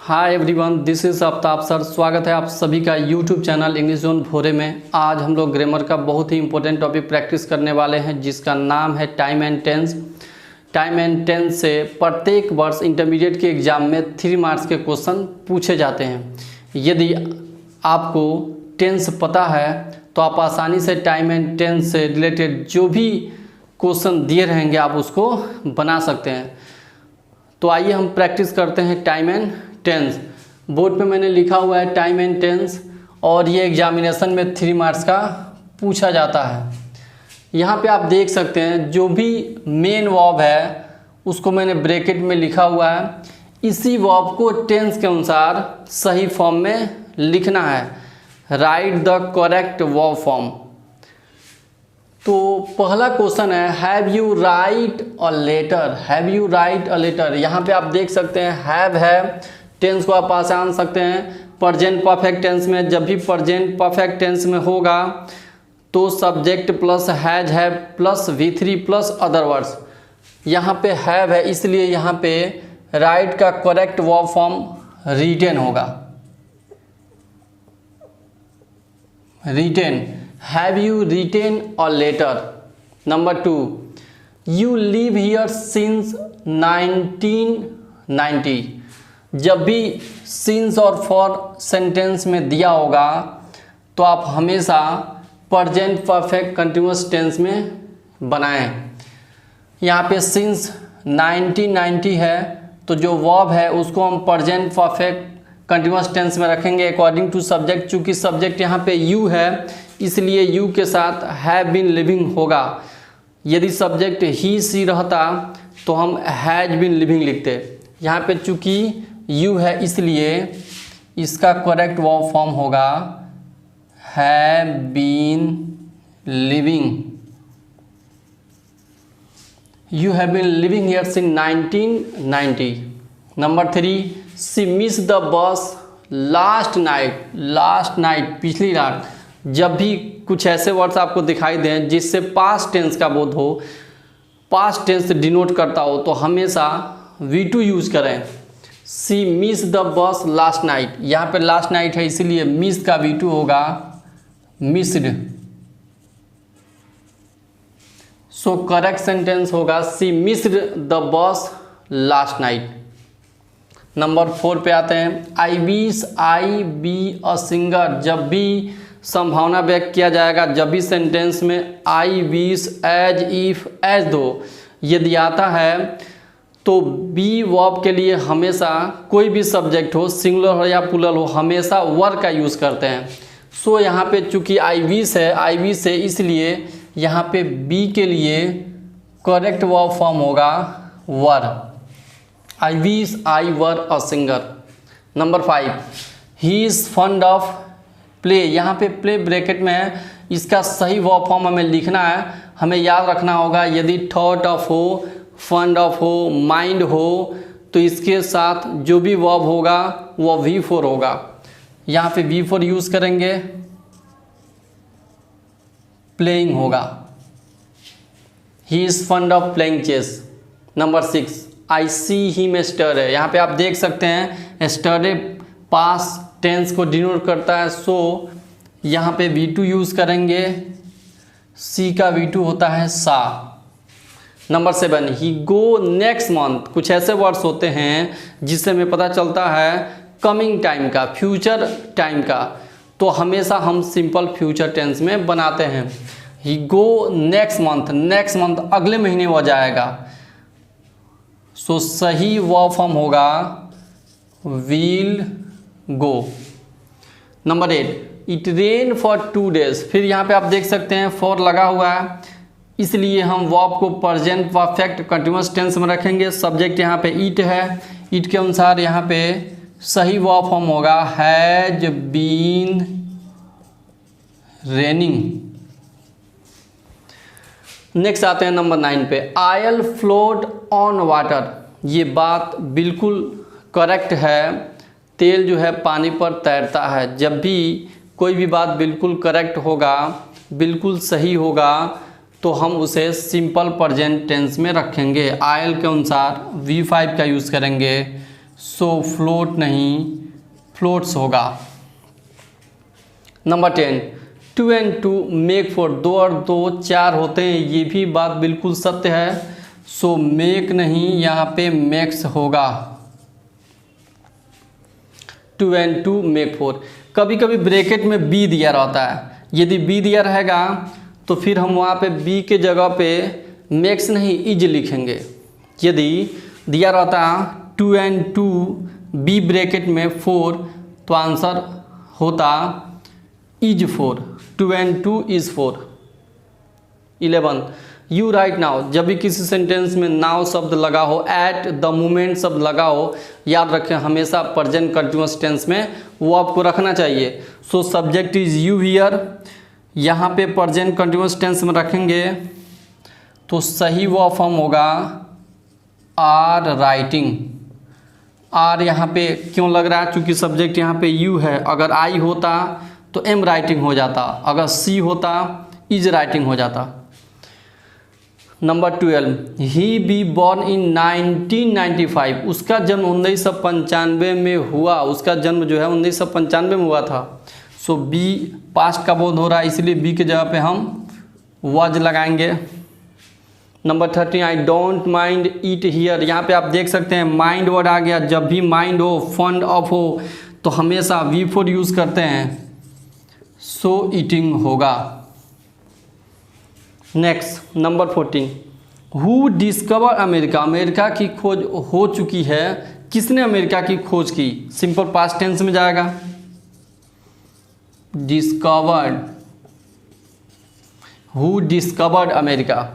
Hi everyone, this is Aftab sir. स्वागत है आप सभी का यूट्यूब चैनल इंग्लिश जोन भोरे में। आज हम लोग ग्रामर का बहुत ही इंपॉर्टेंट टॉपिक प्रैक्टिस करने वाले हैं जिसका नाम है time and tense. Time and tense से प्रत्येक वर्ष इंटरमीडिएट के एग्ज़ाम में 3 मार्क्स के क्वेश्चन पूछे जाते हैं। यदि आपको टेंस पता है तो आप आसानी से टाइम एंड टेंस से रिलेटेड जो भी क्वेश्चन दिए रहेंगे आप उसको बना सकते हैं। तो आइए हम प्रैक्टिस करते हैं टाइम एंड टेंस। बोर्ड पे मैंने लिखा हुआ है टाइम एंड टेंस और ये एग्जामिनेशन में 3 मार्क्स का पूछा जाता है। यहाँ पे आप देख सकते हैं जो भी मेन वर्ब है उसको मैंने ब्रैकेट में लिखा हुआ है। इसी वर्ब को टेंस के अनुसार सही फॉर्म में लिखना है। Write the correct verb form. तो पहला क्वेश्चन है have you write a letter. Have you write a letter. यहाँ पे आप देख सकते हैं हैव है, टेंस को आप आसान सकते हैं। प्रेजेंट परफेक्ट टेंस में जब भी प्रेजेंट परफेक्ट टेंस में होगा तो सब्जेक्ट प्लस हैज है plus V3 plus other words. यहाँ पे हैव है इसलिए यहाँ पे राइट का करेक्ट वर्ब फॉर्म रिटेन होगा। Written. Have you written a letter. Number 2, you live here since 1990। जब भी सिंस और फॉर सेंटेंस में दिया होगा तो आप हमेशा प्रेजेंट परफेक्ट कंटिन्यूअस टेंस में बनाएं। यहाँ पे सिंस 1990 है तो जो वर्ब है उसको हम प्रेजेंट परफेक्ट कंटिन्यूअस टेंस में रखेंगे अकॉर्डिंग टू सब्जेक्ट। चूँकि सब्जेक्ट यहाँ पे यू है इसलिए यू के साथ हैव बीन लिविंग होगा। यदि सब्जेक्ट ही सी रहता तो हम हैज बीन लिविंग लिखते। यहाँ पे चूँकि यू है इसलिए इसका करेक्ट वर्ब फॉर्म होगा have been living. You have been living here since 1990। Number 3, she miss the bus last night. Last night पिछली रात। जब भी कुछ ऐसे वर्ड्स आपको दिखाई दें जिससे पास्ट टेंस का बोध हो, पास्ट टेंस डिनोट करता हो तो हमेशा V2 यूज़ करें। She miss the bus last night. यहाँ पे लास्ट नाइट है इसीलिए मिस का V2 होगा मिस्ड। सो करेक्ट सेंटेंस होगा she missed the bus last night. Number 4 पे आते हैं। I wish I be a singer. जब भी संभावना व्यक्त किया जाएगा, जब भी सेंटेंस में I wish as if as though यदि आता है तो बी वर्ब के लिए हमेशा कोई भी सब्जेक्ट हो, सिंगुलर हो या प्लूरल हो, हमेशा वर का यूज़ करते हैं। सो यहाँ पे चूँकि आई विश है, आई विश है इसलिए यहाँ पे बी के लिए करेक्ट वर्ब फॉर्म होगा were. I wish I were a singer. Number 5, he is fond of play. यहाँ पे प्ले ब्रैकेट में है, इसका सही वर्ब फॉर्म हमें लिखना है। हमें याद रखना होगा यदि थॉट ऑफ हो, फंड ऑफ हो, माइंड हो तो इसके साथ जो भी वर्ब होगा वो V4 होगा। यहाँ पे V4 यूज़ करेंगे, प्लेइंग होगा। He is fond of playing chess. Number 6, I see him yesterday. यहाँ पे आप देख सकते हैं एस्टरडे पास्ट टेंस को डिनोट करता है। सो यहाँ पे V2 यूज़ करेंगे। सी का V2 होता है सा। नंबर 7, ही गो नेक्स्ट मंथ। कुछ ऐसे वर्ड्स होते हैं जिससे हमें पता चलता है कमिंग टाइम का, फ्यूचर टाइम का, तो हमेशा हम सिंपल फ्यूचर टेंस में बनाते हैं। He go next month. Next month अगले महीने हो जाएगा। सो सही वर्ब फॉर्म होगा will go. Number 8, it rain for 2 days। फिर यहाँ पे आप देख सकते हैं फॉर लगा हुआ है इसलिए हम वर्ब को प्रेजेंट परफेक्ट कंटिन्यूअस टेंस में रखेंगे। सब्जेक्ट यहाँ पे इट है, इट के अनुसार यहाँ पे सही वर्ब फॉर्म होगा हैज बीन रेनिंग। नेक्स्ट आते हैं नंबर 9 पे। Oil float on water. ये बात बिल्कुल करेक्ट है, तेल जो है पानी पर तैरता है। जब भी कोई भी बात बिल्कुल करेक्ट होगा, बिल्कुल सही होगा तो हम उसे सिंपल प्रेजेंट टेंस में रखेंगे। आयल के अनुसार V5 का यूज़ करेंगे। सो फ्लोट नहीं फ्लोट्स होगा। नंबर 10, 2 and 2 मेक 4, 2 और 2 4 होते हैं, ये भी बात बिल्कुल सत्य है। सो मेक नहीं, यहाँ पे मैक्स होगा। 2 and 2 मेक 4। कभी कभी ब्रैकेट में बी दिया रहता है, यदि बी दिया रहेगा तो फिर हम वहाँ पे बी के जगह पे मैक्स नहीं इज लिखेंगे। यदि दिया रहता 2 and 2 बी ब्रैकेट में 4 तो आंसर होता is 4। 2 and 2 is 4। 11, you right now, जब भी किसी सेंटेंस में नाउ शब्द लगा हो, एट द मोमेंट शब्द लगा हो, याद रखें हमेशा प्रेजेंट कंटिन्यूअस टेंस में वो आपको रखना चाहिए। So subject is you here, यहाँ पे प्रेजेंट कंटिन्यूअस टेंस में रखेंगे तो सही वो फॉर्म होगा आर राइटिंग। आर यहाँ पे क्यों लग रहा है, क्योंकि सब्जेक्ट यहाँ पे यू है। अगर आई होता तो एम राइटिंग हो जाता, अगर सी होता इज राइटिंग हो जाता। Number 12, he be born in 1995, उसका जन्म 1995 में हुआ, उसका जन्म जो है 1995 में हुआ था। सो बी पास्ट का बोध हो रहा है, इसलिए बी के जगह पे हम वाज लगाएंगे। Number 13, I don't mind it here, यहाँ पे आप देख सकते हैं माइंड वर्ड आ गया। जब भी माइंड हो, फंड ऑफ हो तो हमेशा V4 यूज़ करते हैं, सो ईटिंग होगा। Next number 14, who discover America, America की खोज हो चुकी है, किसने अमेरिका की खोज की? सिंपल पास्ट टेंस में जाएगा, discovered, who discovered America.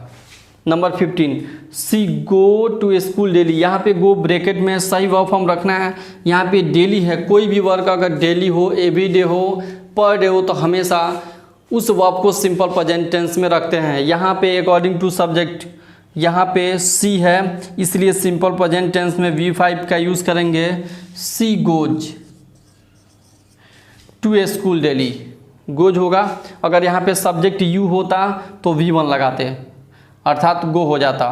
Number 15, she go to school daily, यहाँ पे गो ब्रैकेट में सही वर्ब फॉर्म रखना है। यहाँ पे डेली है, कोई भी वर्क अगर डेली हो, एवरी डे हो, पर डे हो तो हमेशा उस वर्ब को सिंपल प्रेजेंट टेंस में रखते हैं। यहाँ पे अकॉर्डिंग टू सब्जेक्ट यहाँ पे सी है, इसलिए सिंपल प्रेजेंट टेंस में V5 का यूज़ करेंगे। She goes to school daily, goes होगा। अगर यहाँ पे सब्जेक्ट यू होता तो V1 लगाते, अर्थात गो हो जाता।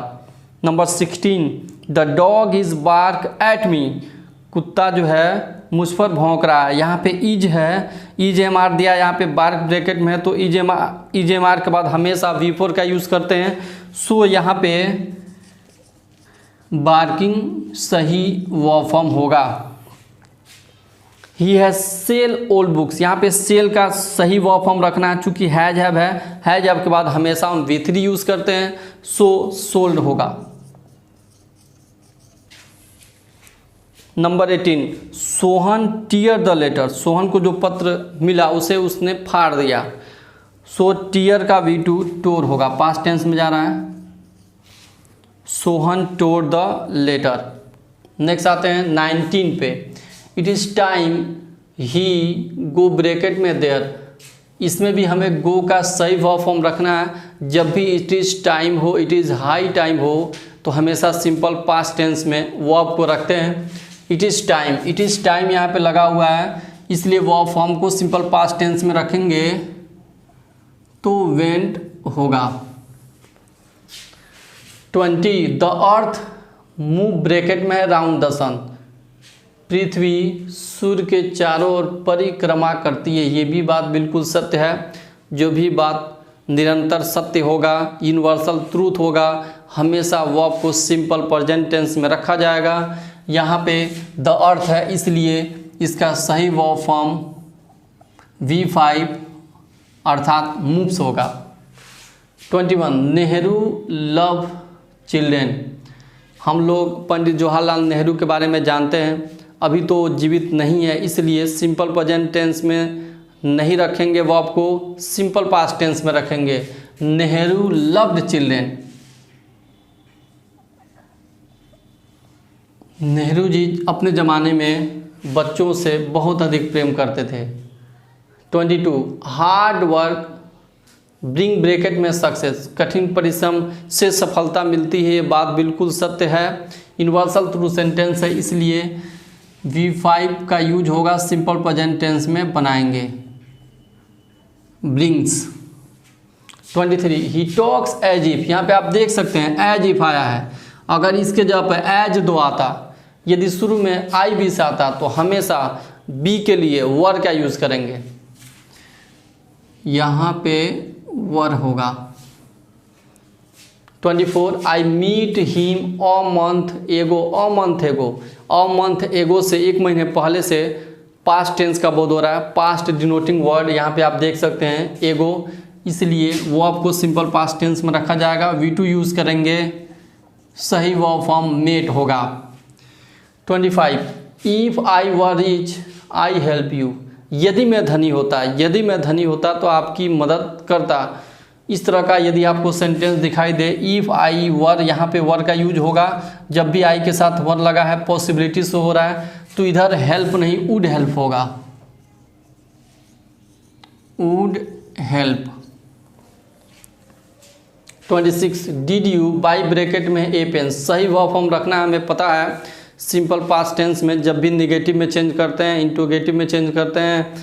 Number 16, the dog is bark at me, कुत्ता जो है मुझ पर भौंक रहा है। यहाँ पे इज है, इज एम आर दिया, यहाँ पे बार्क ब्रैकेट में है तो इज एम आर के बाद हमेशा V4 का यूज़ करते हैं। सो यहाँ पे बार्किंग सही वर्ब फॉर्म होगा। He has sell old books, यहाँ पे सेल का सही वर्ब फॉर्म रखना है, चूँकि हैज हैव है, हैज हैव के बाद हमेशा हम V3 यूज़ करते हैं, सो सोल्ड होगा। Number 18, Sohan tear the letter, Sohan को जो पत्र मिला उसे उसने फाड़ दिया। सो टीयर का V2 टोर होगा, पास्ट टेंस में जा रहा है। Sohan tore the letter. Next आते हैं 19 पे, it is time he go bracket में देयर, इसमें भी हमें गो का सही वर्ब फॉर्म रखना है। जब भी इट इज़ टाइम हो, इट इज़ हाई टाइम हो तो हमेशा सिंपल पास्ट टेंस में वर्ब को रखते हैं। इट इज़ टाइम यहाँ पे लगा हुआ है, इसलिए वर्ब फॉर्म को सिंपल पास्ट टेंस में रखेंगे तो वेंट होगा। 20, द अर्थ मूव ब्रैकेट में है राउंड द सन, पृथ्वी सूर्य के चारों ओर परिक्रमा करती है, ये भी बात बिल्कुल सत्य है। जो भी बात निरंतर सत्य होगा, यूनिवर्सल ट्रूथ होगा, हमेशा वर्ब को सिंपल प्रेजेंट टेंस में रखा जाएगा। यहाँ पे द अर्थ है, इसलिए इसका सही वर्ब फॉर्म V5 अर्थात मूव्स होगा। 21, नेहरू लव चिल्ड्रेन, हम लोग पंडित जवाहरलाल नेहरू के बारे में जानते हैं, अभी तो जीवित नहीं है, इसलिए सिंपल प्रेजेंट टेंस में नहीं रखेंगे वर्ब को, सिंपल पास्ट टेंस में रखेंगे। नेहरू लव्ड चिल्ड्रेन, नेहरू जी अपने ज़माने में बच्चों से बहुत अधिक प्रेम करते थे। 22, हार्ड वर्क ब्रिंग ब्रैकेट में सक्सेस, कठिन परिश्रम से सफलता मिलती है, ये बात बिल्कुल सत्य है। यूनिवर्सल ट्रू सेंटेंस है, इसलिए V5 का यूज होगा, सिंपल प्रेजेंट टेंस में बनाएंगे brings. 23, he talks as if, यहाँ पे आप देख सकते हैं एज इफ आया है, अगर इसके जगह पर एज दो आता यदि शुरू में आई भी से आता तो हमेशा बी के लिए वर का यूज़ करेंगे। यहाँ पे वर होगा। 24 I meet him a month ago. A month ago, a month एगो से एक महीने पहले से पास्ट टेंस का बोध हो रहा है, पास्ट डिनोटिंग वर्ड यहाँ पे आप देख सकते हैं एगो, इसलिए वो आपको सिंपल पास्ट टेंस में रखा जाएगा। V2 यूज़ करेंगे, सही वर्ब फॉर्म मेट होगा। 25 if I were rich I help you. यदि मैं धनी होता, यदि मैं धनी होता तो आपकी मदद करता। इस तरह का यदि आपको सेंटेंस दिखाई दे, इफ़ आई वर, यहाँ पे वर का यूज होगा। जब भी आई के साथ वर लगा है, पॉसिबिलिटी शो हो रहा है, तो इधर हेल्प नहीं वुड हेल्प होगा, would help. 26 did you by bracket में ए पेन। सही वर्ब फॉर्म रखना है, हमें पता है सिंपल पास्ट टेंस में जब भी निगेटिव में चेंज करते हैं, इंट्रोगेटिव में चेंज करते हैं,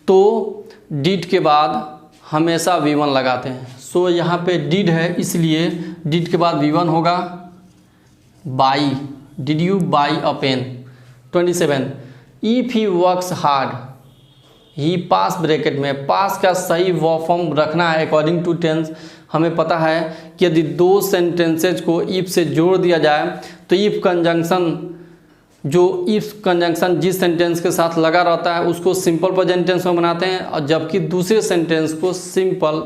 तो डिड के बाद हमेशा V1 लगाते हैं। सो यहाँ पे डिड है, इसलिए डिड के बाद V1 होगा। Buy, did you buy a pen. 27 if he works hard he pass bracket में। पास का सही वर्ब फॉर्म रखना है अकॉर्डिंग टू टेंस। हमें पता है कि यदि दो सेंटेंसेज को इफ़ से जोड़ दिया जाए तो इफ़ कंजंक्शन, जो इफ़ कंजंक्शन जिस सेंटेंस के साथ लगा रहता है उसको सिंपल प्रेजेंट टेंस में बनाते हैं, और जबकि दूसरे सेंटेंस को सिंपल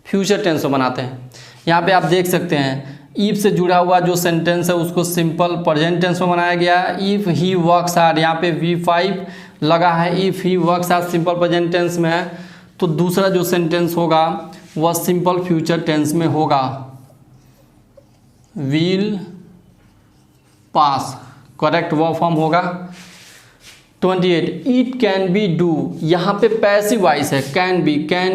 फ्यूचर टेंस में बनाते हैं। यहाँ पे आप देख सकते हैं इफ़ से जुड़ा हुआ जो सेंटेंस है उसको सिंपल प्रेजेंट टेंस में बनाया गया है। इफ़ ही वर्क्स हार्ड, यहाँ पे V5 लगा है, if he works hard simple present tense में है, तो दूसरा जो सेंटेंस होगा वह सिंपल फ्यूचर टेंस में होगा, will pass, correct verb form होगा। 28 इट कैन बी डू, यहाँ पे पैसिव वॉइस है, can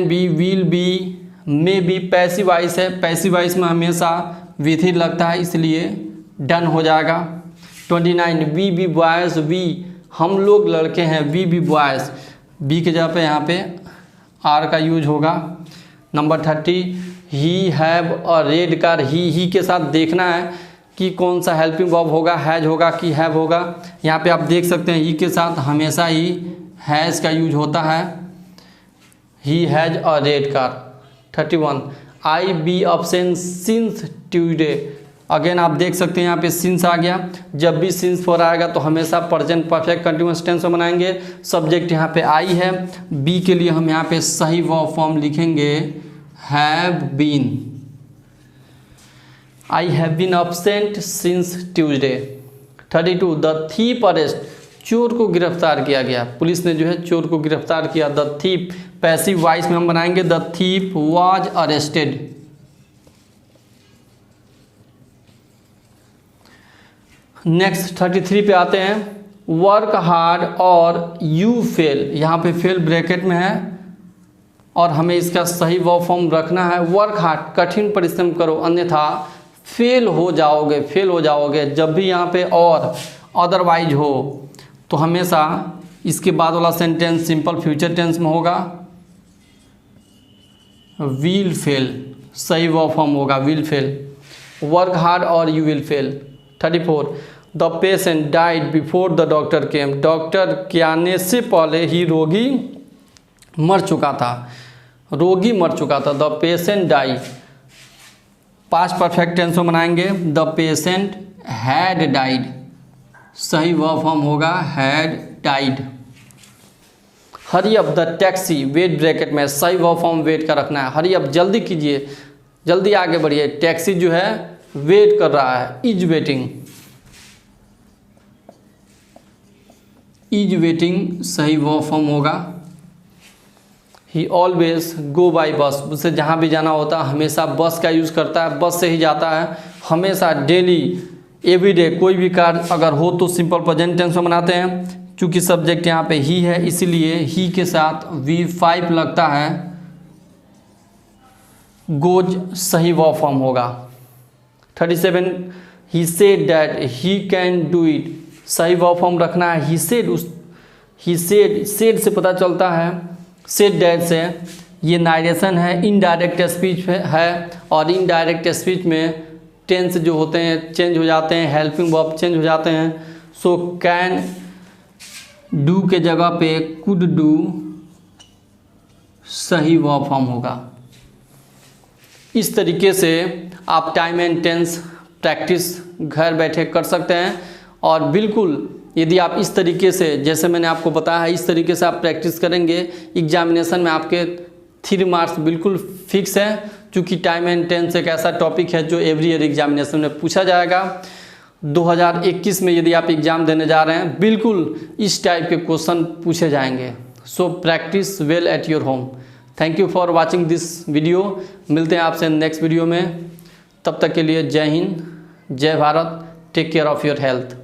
be, will be, may be passive voice है। पैसिव वॉइस में हमेशा विथ ही लगता है, इसलिए डन हो जाएगा। 29 वी बी बॉयज़, वी हम लोग लड़के हैं, वी बी बॉयज़, बी के जगह पे यहाँ पे आर का यूज होगा। Number 30 he have a red car. He के साथ देखना है कि कौन सा हेल्पिंग वर्ब होगा, हैज होगा कि हैव होगा। यहाँ पे आप देख सकते हैं ही के साथ हमेशा ही हैज़ का यूज होता है, he has a red car. 31 I be absent since Tuesday. Again आप देख सकते हैं यहाँ पे सिंस आ गया। जब भी सिंस फॉर आएगा तो हमेशा प्रेजेंट परफेक्ट कंटिन्यूअस टेंस में बनाएंगे। सब्जेक्ट यहाँ पे आई है, बी के लिए हम यहाँ पे सही वर्ब फॉर्म लिखेंगे have been. I have been absent since Tuesday. 32 the thief arrest, चोर को गिरफ्तार किया गया, पुलिस ने जो है चोर को गिरफ्तार किया। द थीप पैसिव वॉइस में हम बनाएंगे the thief was arrested. Next 33 पे आते हैं। वर्क हार्ड और यू फेल, यहाँ पे फेल ब्रैकेट में है और हमें इसका सही वर्ब फॉर्म रखना है वर्क हार्ड, कठिन परिश्रम करो अन्यथा फेल हो जाओगे। जब भी यहाँ पे और अदरवाइज हो तो हमेशा इसके बाद वाला सेंटेंस सिंपल फ्यूचर टेंस में होगा, विल फेल, सही वर्ब फॉर्म होगा विल फेल। वर्क हार्ड और you will fail. 34 the patient died before the doctor came. Doctor के आने से पहले ही रोगी मर चुका था, the patient die. Past perfect tense में बनाएंगे द पेशेंट हैड डाइड, सही वर्ब फॉर्म होगा had died. Hurry up the taxi, wait bracket में, सही वर्ब फॉर्म वेट का रखना है। हरी अप जल्दी कीजिए, जल्दी आगे बढ़िए, टैक्सी जो है वेट कर रहा है, इज वेटिंग सही वर्ब फॉर्म होगा। ही ऑलवेज गो बाई बस, उसे जहाँ भी जाना होता है हमेशा बस का यूज़ करता है, बस से ही जाता है हमेशा, डेली एवरीडे। कोई भी कार्य अगर हो तो सिंपल प्रेजेंट टेंस में बनाते हैं। चूँकि सब्जेक्ट यहाँ पे ही है इसीलिए ही के साथ V5 लगता है, गोज सही वर्ब फॉर्म होगा। 37 he said that he can do it, सही वर्ब फॉर्म रखना है। ही सेड से पता चलता है, सेड डैट से ये नारेशन है, इनडायरेक्ट स्पीच है और इनडायरेक्ट स्पीच में टेंस जो होते हैं चेंज हो जाते हैं, हेल्पिंग वर्ब चेंज हो जाते हैं। सो कैन डू के जगह पे कुड डू सही वर्ब फॉर्म होगा। इस तरीके से आप टाइम एंड टेंस प्रैक्टिस घर बैठे कर सकते हैं। और बिल्कुल यदि आप इस तरीके से, जैसे मैंने आपको बताया है, इस तरीके से आप प्रैक्टिस करेंगे, एग्जामिनेशन में आपके 3 मार्क्स बिल्कुल फिक्स है। क्योंकि टाइम एंड टेंस एक ऐसा टॉपिक है जो एवरी ईयर एग्जामिनेशन में पूछा जाएगा। 2021 में यदि आप एग्ज़ाम देने जा रहे हैं, बिल्कुल इस टाइप के क्वेश्चन पूछे जाएंगे। So practice well at your home. Thank you for watching this video. मिलते हैं आपसे नेक्स्ट वीडियो में। तब तक के लिए जय हिंद, जय Bharat. Take care of your health.